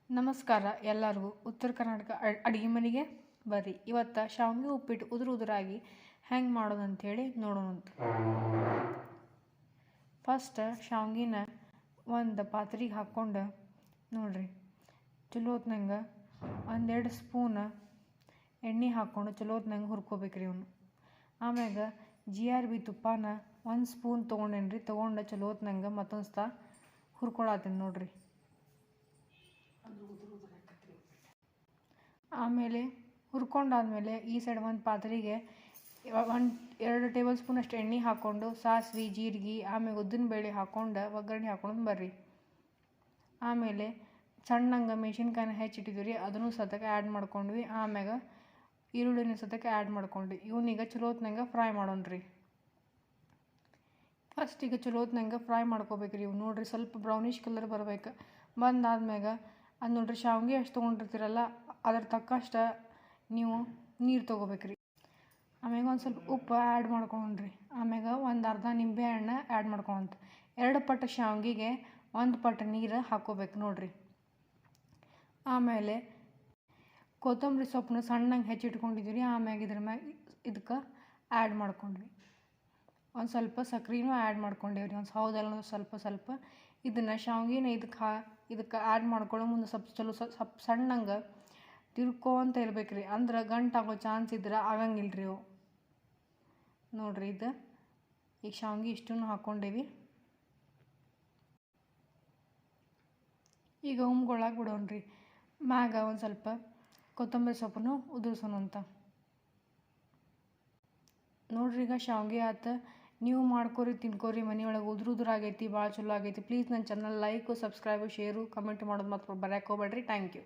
ನಮಸ್ಕಾರ ಎಲ್ಲರಿಗೂ ಉತ್ತರ ಕರ್ನಾಟಕ ಅಡುಗೆ ಮನೆಗೆ ಬರ್ರಿ. ಇವತ್ತು ಶಾವಿಗೆ ಉಪ್ಪಿಟ್ಟು ಉದುರಾಗಿ ಹೆಂಗೆ ಮಾಡೋದು ಅಂಥೇಳಿ ನೋಡೋಣಂತ. ಫಸ್ಟ್ ಶಾವಿಗೆನ ಒಂದು ಪಾತ್ರೆಗೆ ಹಾಕ್ಕೊಂಡು ನೋಡ್ರಿ ಚಲೋತ್ನಂಗೆ ಒಂದೆರಡು ಸ್ಪೂನ್ ಎಣ್ಣೆ ಹಾಕ್ಕೊಂಡು ಚಲೋತ್ನಂಗೆ ಹುರ್ಕೋಬೇಕ್ರಿ ಅವನು. ಆಮ್ಯಾಗ GRB ತುಪ್ಪನ 1 ಸ್ಪೂನ್ ತೊಗೊಂಡೇನ್ರಿ. ತೊಗೊಂಡು ಚಲೋತ್ನಂಗೆ ಮತ್ತೊಂದು ಸತ ಹುರ್ಕೊಳತ್ತೀನಿ ನೋಡ್ರಿ. ಆಮೇಲೆ ಹುರ್ಕೊಂಡಾದ್ಮೇಲೆ ಈ ಸೈಡ್ ಒಂದು ಪಾತ್ರೆಗೆ 2 ಟೇಬಲ್ ಸ್ಪೂನ್ ಅಷ್ಟು ಎಣ್ಣೆ ಹಾಕ್ಕೊಂಡು ಸಾಸಿವೆ ಜೀರಿಗೆ ಆಮೇಲೆ ಉದ್ದಿನಬೇಳೆ ಹಾಕ್ಕೊಂಡು ಒಗ್ಗರಣೆ ಹಾಕ್ಕೊಂಡು ಬರ್ರಿ. ಆಮೇಲೆ ಸಣ್ಣಂಗೆ ಮೆಣಸಿನ್ಕಾಯಿನ ಹೆಚ್ಚಿಟ್ಟಿದ್ವಿ ರೀ, ಅದನ್ನು ಸತಕ್ಕೆ ಆ್ಯಡ್ ಮಾಡ್ಕೊಂಡ್ವಿ. ಆಮ್ಯಾಗ ಈರುಳ್ಳಿನ ಸತಕ್ಕೆ ಆ್ಯಡ್ ಮಾಡ್ಕೊಂಡ್ವಿ. ಇವನೀಗ ಚಲೋತ್ನಂಗೆ ಫ್ರೈ ಮಾಡೋಣ್ರಿ. ಫಸ್ಟ್ ಈಗ ಚಲೋತ್ನಂಗೆ ಫ್ರೈ ಮಾಡ್ಕೋಬೇಕ್ರಿ. ಇವು ನೋಡ್ರಿ ಸ್ವಲ್ಪ ಬ್ರೌನಿಷ್ ಕಲರ್ ಬರ್ಬೇಕು. ಬಂದಾದ್ಮ್ಯಾಗ ಅದು ನೋಡ್ರಿ ಶಾವಿಗೆ ಎಷ್ಟು ತೊಗೊಂಡಿರ್ತೀರಲ್ಲ ಅದ್ರ ತಕ್ಕಷ್ಟು ನೀವು ನೀರು ತೊಗೋಬೇಕ್ರಿ. ಆಮ್ಯಾಗ ಒಂದು ಸ್ವಲ್ಪ ಉಪ್ಪು ಆ್ಯಡ್ ಮಾಡ್ಕೊಂಡ್ರಿ. ಆಮ್ಯಾಗ ಒಂದು ಅರ್ಧ ನಿಂಬೆ ಹಣ್ಣು ಆ್ಯಡ್ ಮಾಡ್ಕೊಂತ 2 ಪಟ್ಟು ಶಾವಿಗೆಗೆ 1 ಪಟ್ಟು ನೀರು ಹಾಕ್ಕೋಬೇಕು ನೋಡ್ರಿ. ಆಮೇಲೆ ಕೊತ್ತಂಬರಿ ಸೊಪ್ಪನ್ನ ಸಣ್ಣಂಗೆ ಹೆಚ್ಚಿಟ್ಕೊಂಡಿದ್ವಿ. ಆಮ್ಯಾಗ ಇದಕ್ಕೆ ಆ್ಯಡ್ ಮಾಡ್ಕೊಂಡ್ವಿ. ಒಂದು ಸ್ವಲ್ಪ ಸಕ್ರೆನೂ ಆ್ಯಡ್ ಮಾಡ್ಕೊಂಡೇವ್ರಿ. ಒಂದು ಹೌದಲ್ಲ ಸ್ವಲ್ಪ ಇದನ್ನು ಶಾವಿಗೆನ ಇದಕ್ಕೆ ಆ್ಯಡ್ ಮಾಡ್ಕೊಳ್ಳೋ ಮುಂದೆ ಸ್ವಲ್ಪ ಸಣ್ಣಂಗೆ ತಿರ್ಕೊಂತ ಇರ್ಬೇಕ್ರಿ. ಅಂದ್ರೆ ಗಂಟಾಗೋ ಚಾನ್ಸ್ ಇದ್ರೆ ಆಗಂಗಿಲ್ಲ ರೀ ಅವು. ನೋಡ್ರಿ ಇದು ಈಗ ಶಾವಿಗೆ ಇಷ್ಟನ್ನು ಹಾಕ್ಕೊಂಡೇವಿ. ಈಗ ಉಮ್ಗೊಳಕ್ಕೆ ಬಿಡೋಣ್ರಿ. ಮ್ಯಾಗ ಒಂದು ಸ್ವಲ್ಪ ಕೊತ್ತಂಬರಿ ಸೊಪ್ಪನ್ನು ಉದುರ್ಸೋಣಂತ. ನೋಡ್ರಿ ಈಗ ಶಾವಿಗೆ ಆತು. ನೀವು ಮಾಡ್ಕೊರಿ ತಿನ್ಕೋರಿ ಮನೆಯೊಳಗೆ. ಉದುರಾಗೈತಿ, ಭಾಳ ಚಲೋ ಆಗೈತಿ. ಪ್ಲೀಸ್ ನನ್ನ channel like subscribe share comment ಮಾಡೋದು ಮಾತ್ರ ಬರೆಯೋಕೆ ಹೋಗ್ಬೇಡ್ರಿ. Thank you.